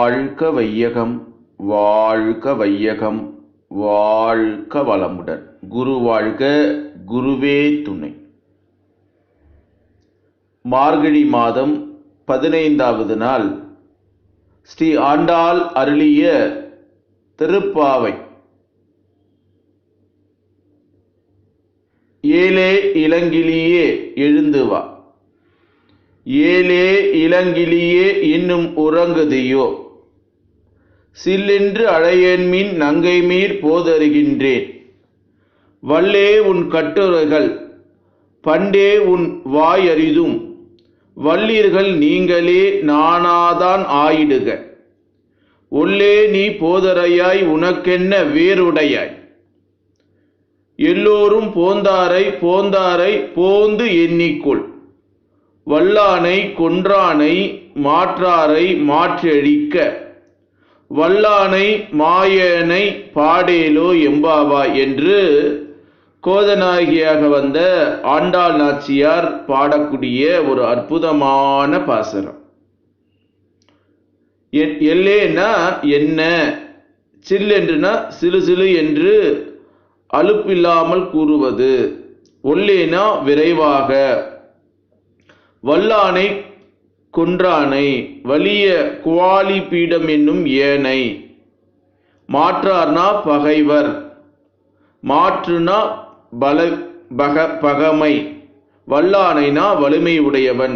வாழ்க வையகம், வாழ்க வையகம், வாழ்க வளமுடன். குரு வாழ்க, குருவே துணை. மார்கழி மாதம் 15வது நாள் ஸ்ரீ ஆண்டாள் அருளிய திருப்பாவை. ஏலே இளங்கிளியே எழுந்து வா, ஏலே இளங்கிளியே இன்னும் உறங்குதியோ, சில்லென்று அழையன்மின் நங்கைமீர் போதருகின்றேன். வல்லே உன் கட்டுரைகள் பண்டே உன் வாயறிதும், வல்லீர்கள் நீங்களே நானாதான் ஆயிடுக. ஒல்லே நீ போதரையாய் உனக்கென்ன வேறுடையாய், எல்லோரும் போந்தாரை போந்தாரை போந்து எண்ணிக்கொள். வல்லானை கொன்றானை மாற்றாரை மாற்றழிக்க, வல்லானை மாயனை பாடேலோ எம்பாவா என்று கோதநாயகியாக வந்த ஆண்டாள் நாச்சியார் பாடக்கூடிய ஒரு அற்புதமான பாசுரம். எல்லேனா என்ன, சில் என்றுனா சிலு சிலு என்று அலுப்பில்லாமல் கூறுவது, ஒல்லேனா விரைவாக, வல்லானை கொன்றானை வலிய குவாலி பீடம் என்னும் ஏனை, மாற்றார்னா பகைவர், மாற்றுனா பகமை, வல்லானைனா வலிமை உடையவன்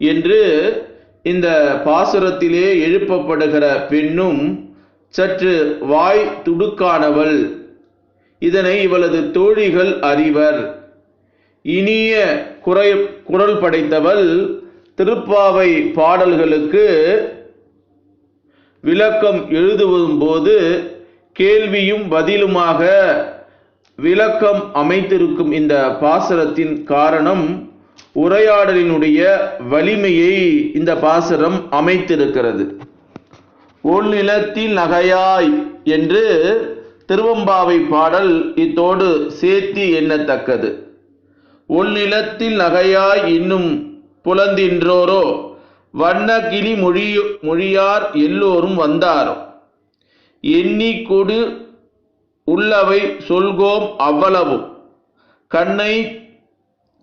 என்று இந்த பாசுரத்திலே எழுப்பப்படுகிற பெண்ணும் சற்று வாய் துடுக்கானவள். இதனை இவளது தோழிகள் அறிவர். இனிய குரல் படைத்தவள் திருப்பாவை பாடல்களுக்கு விளக்கம் எழுதும் போது கேள்வியும் பதிலுமாக விளக்கம் அமைத்திருக்கும் இந்த பாசுரத்தின் காரணம் உரையாடலினுடைய வலிமையை இந்த பாசுரம் அமைத்திருக்கிறது. ஒல் நிலத்தில் நகையாய் என்று திருவம்பாவை பாடல் இத்தோடு சேர்த்து எண்ணத்தக்கது. ஒல் நிலத்தில் நகையாய் இன்னும் புலந்தின்றோரோ, வண்ண கிளி மொழியார் எல்லோரும் வந்தாரோ, எண்ணி கொடு உள்ளவை சொல்கோம் அவ்வளவும், கண்ணை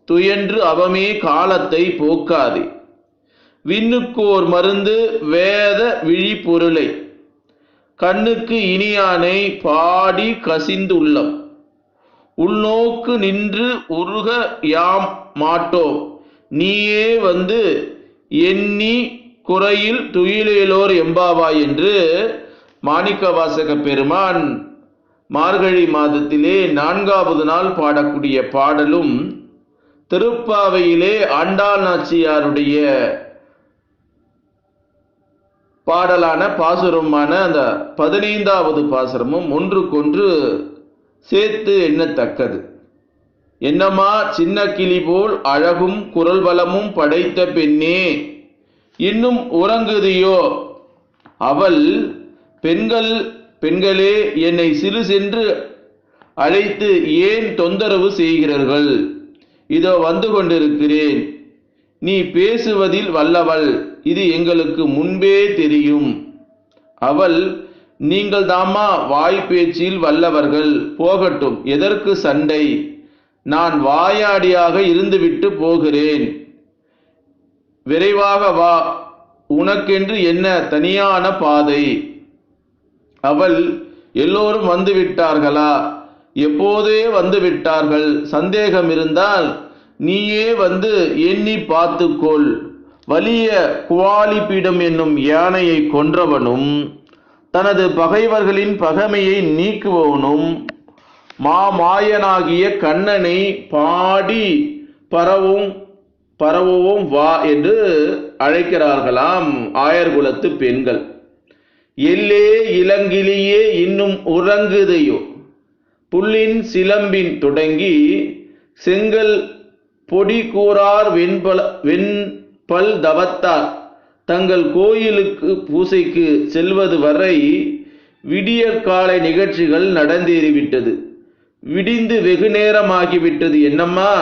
துயன்று அவமே காலத்தை போக்காதே. விண்ணுக்கோர் மருந்து வேத விழி பொருளை, கண்ணுக்கு இனியானை பாடி கசிந்துள்ளம், உள்நோக்கு நின்று உருக யாம் மாட்டோம், நீயே வந்து எண்ணி குறையில் துயிலேலோர் எம்பாவாய் என்று மாணிக்கவாசக பெருமான் மார்கழி மாதத்திலே 4வது நாள் பாடக்கூடிய பாடலும், திருப்பாவையிலே ஆண்டாள் நாச்சியாருடைய பாடலான பாசுரமான அந்த 15வது பாசுரமும் ஒன்றுக்கொன்று சேர்த்து எண்ணத்தக்கது. என்னம்மா சின்ன கிளி போல் அழகும் குரல் பலமும் படைத்த பெண்ணே, இன்னும் உறங்குதியோ? அவள் பெண்களே என்னை சிறு சென்று அழைத்து ஏன் தொந்தரவு செய்கிறீர்கள்? இதோ வந்து கொண்டிருக்கிறேன். நீ பேசுவதில் வல்லவள், இது எங்களுக்கு முன்பே தெரியும். அவள், நீங்கள் தாமா வாய் பேச்சில் வல்லவர்கள், போகட்டும், எதற்கு சண்டை? நான் வாயாடியாக இருந்துவிட்டு போகிறேன், விரைவாக வா, உனக்கென்று என்ன தனியான பாதை? அவள், எல்லோரும் வந்து விட்டார்களா? எப்போதே வந்து விட்டார்கள். சந்தேகம் இருந்தால் நீயே வந்து எண்ணி பார்த்துக்கொள். வலிய குவாலி பீடம் என்னும் யானையை கொன்றவனும் தனது பகைவர்களின் பகைமையை நீக்குவவனும் மாயனாகிய கண்ணனை பாடி பரவும் வா என்று அழைக்கிறார்களாம் ஆயர்குலத்து பெண்கள். எல்லே இளங்கிளியே இன்னும் உறங்குதையோ, புல்லின் சிலம்பின் தொடங்கி செங்கல் பொடி கூறார் வெண்பல் தவத்தார் தங்கள் கோயிலுக்கு பூசைக்கு செல்வது வரை விடிய காலை நிகழ்ச்சிகள் நடந்தேறிவிட்டது. விடிந்து வெகு நேரமாகிவிட்டது. என்னம்மா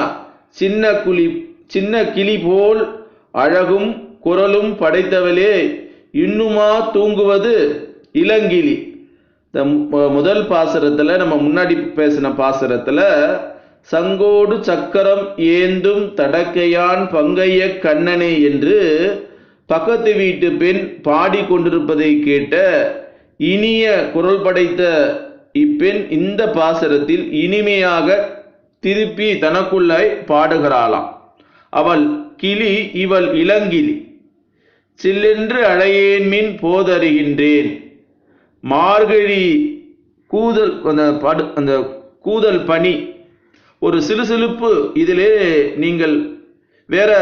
சின்ன கிளி போல் அழகும் குரலும் படைத்தவளே, இன்னுமா தூங்குவது இளங்கிளி. இந்த முதல் பாசுரத்துல நம்ம முன்னாடி பேசின பாசுரத்துல சங்கோடு சக்கரம் ஏந்தும் தடக்கையான் பங்கைய கண்ணனே என்று பக்கத்து வீட்டு பெண் பாடிக்கொண்டிருப்பதை கேட்ட இனிய குரல் படைத்த இப்பெண் இந்த பாசுரத்தில் இனிமையாக திருப்பி தனக்குள்ளாய் பாடுகிறாளாம். அவள் கிளி இவள் இளங்கிளி, சில்லென்று அழையேன்மின் போதறிகின்றேன். மார்கழி கூதல் அந்த கூதல் பனி ஒரு சிலுசிலுப்பு, இதிலே நீங்கள் வேற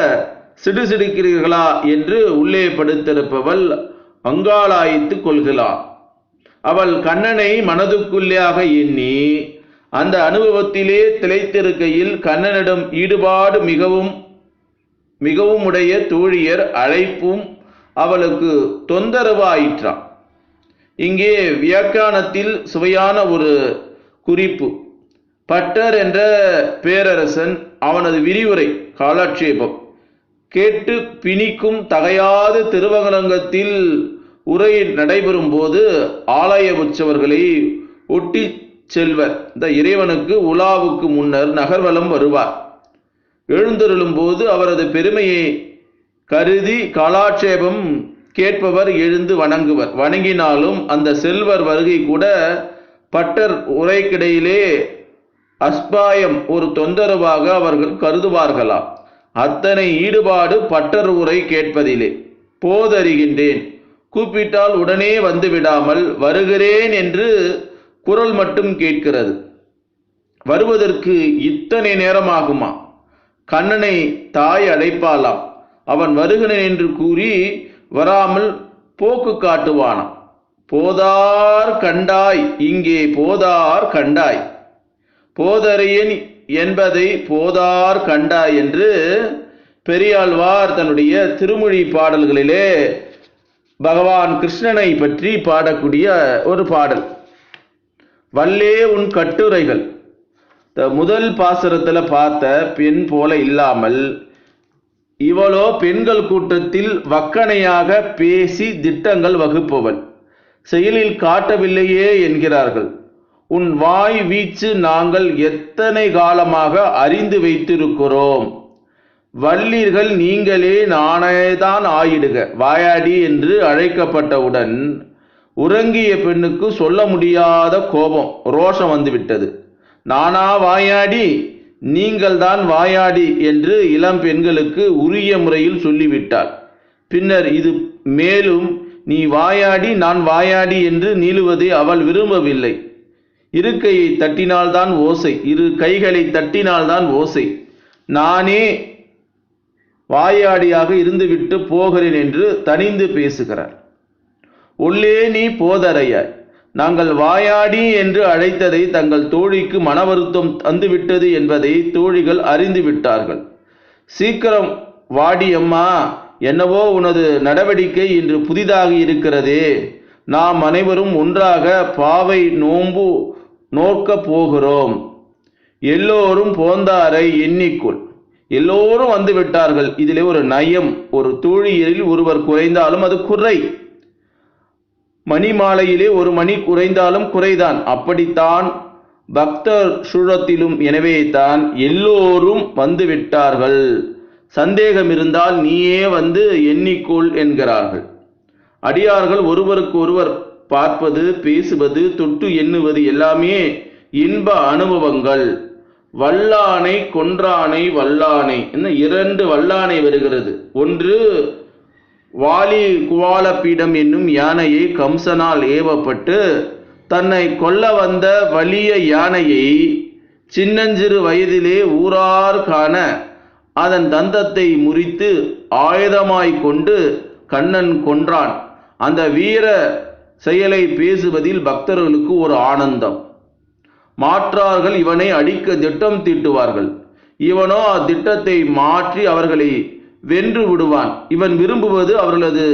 சிடுசிடுக்கிறீர்களா என்று உள்ளே படுத்திருப்பவள் அங்காளாய்த்து கொள்கிறாள். அவள் கண்ணனை மனதுக்குள்ளாக எண்ணி அந்த அனுபவத்திலே திளைத்திருக்கையில் கண்ணனிடம் ஈடுபாடு மிகவும் மிகவும் உடைய தோழியர் அழைப்பும் அவளுக்கு தொந்தரவாயிற்றான். இங்கே வியாக்கியானத்தில் சுவையான ஒரு குறிப்பு. பட்டர் என்ற பேரரசன் அவனது விரிவுரை காலட்சேபம் கேட்டு பிணிக்கும் தகையாத திருவரங்கத்தில் உரை நடைபெறும் போது ஆலய உற்சவர்களை ஒட்டி செல்வர் இந்த இறைவனுக்கு உலாவுக்கு முன்னர் நகர்வலம் வருவார். எழுந்தருளும் போது அவரது பெருமையை கருதி காலாட்சேபம் கேட்பவர் எழுந்து வணங்குவர். வணங்கினாலும் அந்த செல்வர் வருகை கூட பட்டர் உரைக்கிடையிலே அஸ்பாயம் ஒரு தொந்தரவாக அவர்கள் கருதுவார்களா. அத்தனை ஈடுபாடு பட்டர் உரை கேட்பதிலே. போதறிகின்றேன், கூப்பிட்டால் உடனே வந்து விடாமல் வருகிறேன் என்று குரல் மட்டும் கேட்கிறது. வருவதற்கு இத்தனை நேரமாகுமா? கண்ணனை தாய் அழைப்பாளாம். அவன் வருகிறேன் என்று கூறி வராமல் போக்கு காட்டுவானாம். போதார் கண்டாய், இங்கே போதார் கண்டாய், போதறியன் என்பதை போதார் கண்டாய் என்று பெரியாழ்வார் தன்னுடைய திருமொழி பாடல்களிலே பகவான் கிருஷ்ணனை பற்றி பாடக்கூடிய ஒரு பாடல். வல்லே உன் கட்டுரைகள். முதல் பாசுரத்துல பார்த்த பெண் போல இல்லாமல் இவளோ பெண்கள் கூட்டத்தில் வக்கணையாக பேசி திட்டங்கள் வகுப்பவள், செயலில் காட்டவில்லையே என்கிறார்கள். உன் வாய் வீச்சு நாங்கள் எத்தனை காலமாக அறிந்து வைத்திருக்கிறோம். வள்ளீர்கள் நீங்களே நானேதான் ஆயிடுக. வாயாடி என்று அழைக்கப்பட்டவுடன் உறங்கிய பெண்ணுக்கு சொல்ல முடியாத கோபம், ரோஷம் வந்துவிட்டது. நானா வாயாடி, நீங்கள் தான் வாயாடி என்று இளம் பெண்களுக்கு உரிய முறையில் சொல்லிவிட்டாள். பின்னர் இது மேலும் நீ வாயாடி நான் வாயாடி என்று நீளுவதை அவள் விரும்பவில்லை. இரு கையை தட்டினால்தான் ஓசை, இரு கைகளை தட்டினால்தான் ஓசை. நானே வாயாடியாக இருந்துவிட்டு போகிறேன் என்று தனிந்து பேசுகிறார். உள்ளே நீ போதறையாய். நாங்கள் வாயாடி என்று அழைத்ததை தங்கள் தோழிக்கு மன வருத்தம் தந்துவிட்டது என்பதை தோழிகள் அறிந்து விட்டார்கள். சீக்கிரம் வாடியம்மா, என்னவோ உனது நடவடிக்கை இன்று புதிதாக இருக்கிறதே. நாம் அனைவரும் ஒன்றாக பாவை நோன்பு நோக்க போகிறோம். எல்லோரும் போந்தாரை எண்ணிக்கொள். எல்லோரும் வந்து விட்டார்கள். இதிலே ஒரு நயம், ஒரு தோழியரில் ஒருவர் குறைந்தாலும் அது குறை. மணி மாலையிலே ஒரு மணி குறைந்தாலும் குறைதான். அப்படித்தான் பக்தர் சூழத்திலும். எனவே தான் எல்லோரும் வந்து விட்டார்கள். சந்தேகம் இருந்தால் நீயே வந்து எண்ணிக்கொள் என்கிறார்கள். அடியார்கள் ஒருவருக்கு ஒருவர் பார்ப்பது, பேசுவது, தொட்டு எண்ணுவது எல்லாமே இன்ப அனுபவங்கள். வல்லானை கொன்றானை வல்லானை என்ன இரண்டு வல்லானை வருகிறது. ஒன்று வாலி குவாலப்பீடம் என்னும் யானையை கம்சனால் ஏவப்பட்டு தன்னை கொல்ல வந்த வலிய யானையை சின்னஞ்சிறு வயதிலே ஊரார் காண அதன் தந்தத்தை முறித்து ஆயுதமாய் கொண்டு கண்ணன் கொன்றான். அந்த வீர செயலை பேசுவதில் பக்தர்களுக்கு ஒரு ஆனந்தம். மாற்றார்கள் இவனை அடிக்க திட்டம் தீட்டுவார்கள். இவனோ அத்திட்டத்தை மாற்றி அவர்களை வென்று விடுவான். இவன் விரும்புவது அவர்களது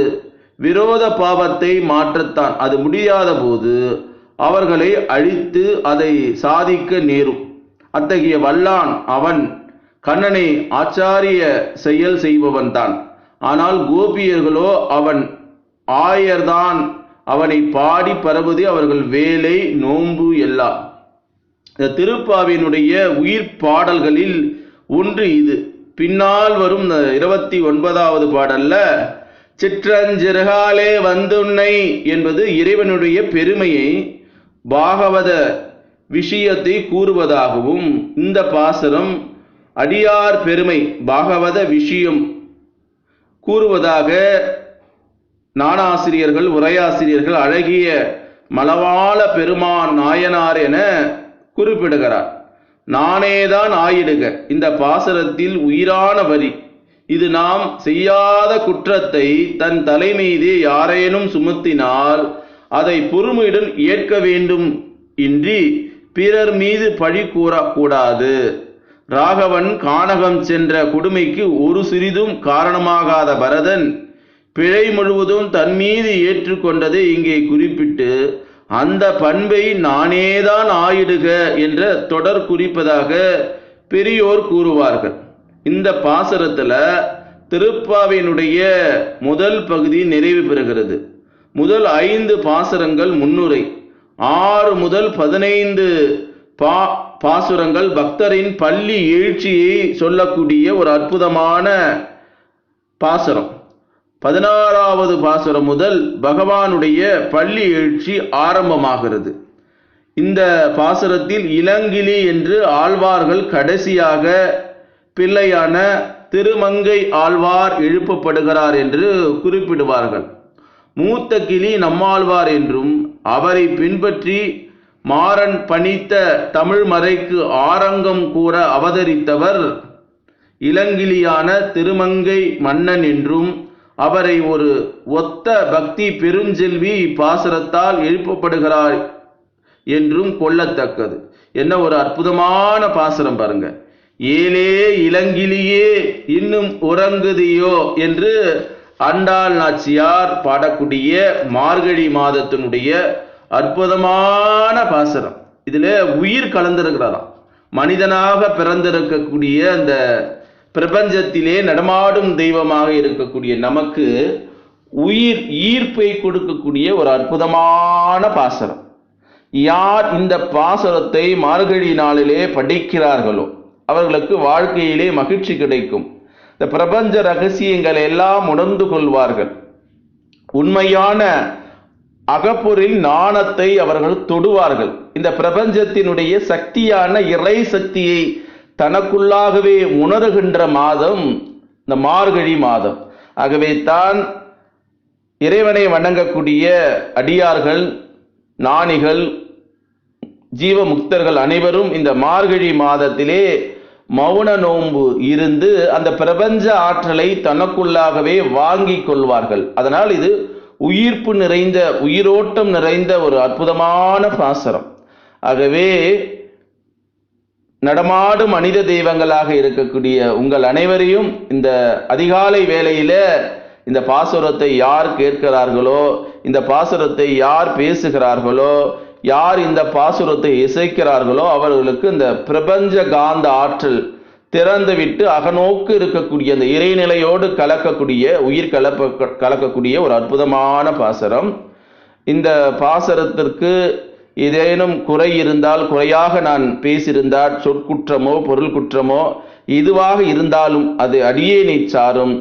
விரோத பாவத்தை மாற்றத்தான். அது முடியாத போது அவர்களை அழித்து அதை சாதிக்க நேரும். அத்தகைய வல்லான் அவன். கண்ணனை ஆச்சாரிய செயல் செய்பவன் தான். ஆனால் கோபியர்களோ அவன் ஆயர்தான் அவனை பாடி பரவுது அவர்கள் வேலை நோன்பு எல்லாம். இந்த திருப்பாவினுடைய உயிர் பாடல்களில் ஒன்று இது. பின்னால் வரும் 29வது பாடல்ல சிற்றஞ்சிறுகாலே வந்துன்னை என்பது இறைவனுடைய பெருமையை பாகவத விஷயத்தை கூறுவதாகவும், இந்த பாசரம் அடியார் பெருமை பாகவத விஷயம் கூறுவதாக நானாசிரியர்கள் உரையாசிரியர்கள் அழகிய மலவாள பெருமான் நாயனார் என குறிப்பிடுகிறார். நானேதான் ஆயிடுக இந்த பாசரத்தில் உயிரான வரி. இது நாம் செய்யாத குற்றத்தை தன் தலைமீதே யாரேனும் சுமத்தினால் அதை பொறுமையுடன் ஏற்க வேண்டும் இன்றி பிறர் மீது பழி கூறக்கூடாது. ராகவன் கானகம் சென்ற கொடுமைக்கு ஒரு சிறிதும் காரணமாகாத பரதன் பிழை முழுவதும் தன் மீது ஏற்றுக்கொண்டதை இங்கே குறிப்பிட்டு அந்த பண்பை நானேதான் ஆயிடுக என்ற தொடர் குறிப்பதாக பெரியோர் கூறுவார்கள். இந்த பாசரத்துல திருப்பாவினுடைய முதல் பகுதி நிறைவு பெறுகிறது. முதல் 5 பாசுரங்கள் முன்னுரை, 6 முதல் 15 பாசுரங்கள் பக்தரின் பள்ளி எழுச்சியை சொல்லக்கூடிய ஒரு அற்புதமான பாசுரம். 16வது பாசுரம் முதல் பகவானுடைய பள்ளி எழுச்சி ஆரம்பமாகிறது. இந்த பாசுரத்தில் இளங்கிளி என்று ஆழ்வார்கள் கடைசியாக பிள்ளையான திருமங்கை ஆழ்வார் எழுப்பப்படுகிறார் என்று குறிப்பிடுவார்கள். மூத்த கிளி நம்மாழ்வார் என்றும் அவரை பின்பற்றி மாறன் பணித்த தமிழ் மறைக்கு ஆரங்கம் கூற அவதரித்தவர் இளங்கிளியான திருமங்கை மன்னன் என்றும் அவரை ஒரு ஒத்த பக்தி பெருஞ்செல்வி பாசுரத்தால் எழுப்பப்படுகிறார் என்றும் கொள்ளத்தக்கது. என்ன ஒரு அற்புதமான பாசுரம் பாருங்க. ஏலே இளங்கிளியே இன்னும் உறங்குதியோ என்று ஆண்டாள் நாச்சியார் பாடக்கூடிய மார்கழி மாதத்தினுடைய அற்புதமான பாசுரம். இதுல உயிர் கலந்திருக்கிறாராம். மனிதனாக பிறந்திருக்கக்கூடிய அந்த பிரபஞ்சத்திலே நடமாடும் தெய்வமாக இருக்கக்கூடிய நமக்கு உயிர் ஈர்ப்பை கொடுக்கக்கூடிய ஒரு அற்புதமான பாசுரம். யார் இந்த பாசுரத்தை மார்கழி நாளிலே படிக்கிறார்களோ அவர்களுக்கு வாழ்க்கையிலே மகிழ்ச்சி கிடைக்கும். இந்த பிரபஞ்ச ரகசியங்களை எல்லாம் உணர்ந்து கொள்வார்கள். உண்மையான அகப்பொருள் ஞானத்தை அவர்கள் தொடுவார்கள். இந்த பிரபஞ்சத்தினுடைய சக்தியான இறை சக்தியை தனக்குள்ளாகவே உணர்கின்ற மாதம் இந்த மார்கழி மாதம். ஆகவே தான் இறைவனை வணங்கக்கூடிய அடியார்கள், ஞானிகள், ஜீவமுக்தர்கள் அனைவரும் இந்த மார்கழி மாதத்திலே மௌன நோன்பு இருந்து அந்த பிரபஞ்ச ஆற்றலை தனக்குள்ளாகவே வாங்கி கொள்வார்கள். அதனால் இது உயிர்ப்பு நிறைந்த, உயிரோட்டம் நிறைந்த ஒரு அற்புதமான பாசுரம். ஆகவே நடமாடும் மனித தெய்வங்களாக இருக்கக்கூடிய உங்கள் அனைவரையும் இந்த அதிகாலை வேளையில இந்த பாசுரத்தை யார் கேட்கிறார்களோ, இந்த பாசுரத்தை யார் பேசுகிறார்களோ, யார் இந்த பாசுரத்தை இசைக்கிறார்களோ அவர்களுக்கு இந்த பிரபஞ்ச காந்த ஆற்றல் திறந்துவிட்டு அகநோக்கு இருக்கக்கூடிய அந்த இறைநிலையோடு கலக்கக்கூடிய, உயிர் கலக்கக்கூடிய ஒரு அற்புதமான பாசுரம். இந்த பாசுரத்திற்கு ஏதேனும் குறை இருந்தால், குறையாக நான் பேசியிருந்தால், சொற்குற்றமோ பொருள் குற்றமோ இதுவாக இருந்தாலும் அது அடியேனை சாரும்.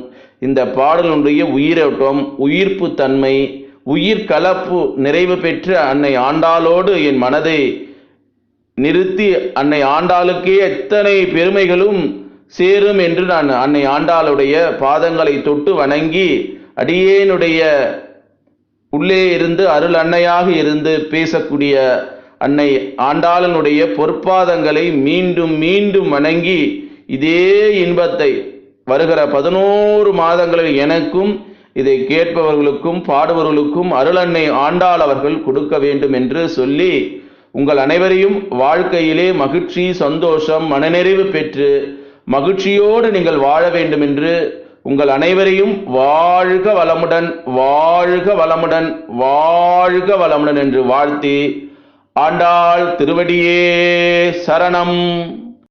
இந்த பாடலுடைய உயிரோட்டம், உயிர்ப்பு தன்மை, உயிர் கலப்பு நிறைவு பெற்று அன்னை ஆண்டாளோடு என் மனதை நிறுத்தி அன்னை ஆண்டாளுக்கே எத்தனை பெருமைகளும் சேரும் என்று நான் அன்னை ஆண்டாளுடைய பாதங்களை தொட்டு வணங்கி அடியேனுடைய உள்ளே இருந்து அருள் அன்னையாக இருந்து பேசக்கூடிய அன்னை ஆண்டாளனுடைய பொற்பாதங்களை மீண்டும் மீண்டும் வணங்கி இதே இன்பத்தை வருகிற 11 மாதங்களில் எனக்கும் இதை கேட்பவர்களுக்கும் பாடுபவர்களுக்கும் அருள் அன்னை ஆண்டாள் அவர்கள் கொடுக்க வேண்டும் என்று சொல்லி உங்கள் அனைவரையும் வாழ்க்கையிலே மகிழ்ச்சி, சந்தோஷம், மனநிறைவு பெற்று மகிழ்ச்சியோடு நீங்கள் வாழ வேண்டும் என்று உங்கள் அனைவரையும் வாழ்க வளமுடன், வாழ்க வளமுடன், வாழ்க வளமுடன் என்று வாழ்த்தி ஆண்டாள் திருவடியே சரணம்.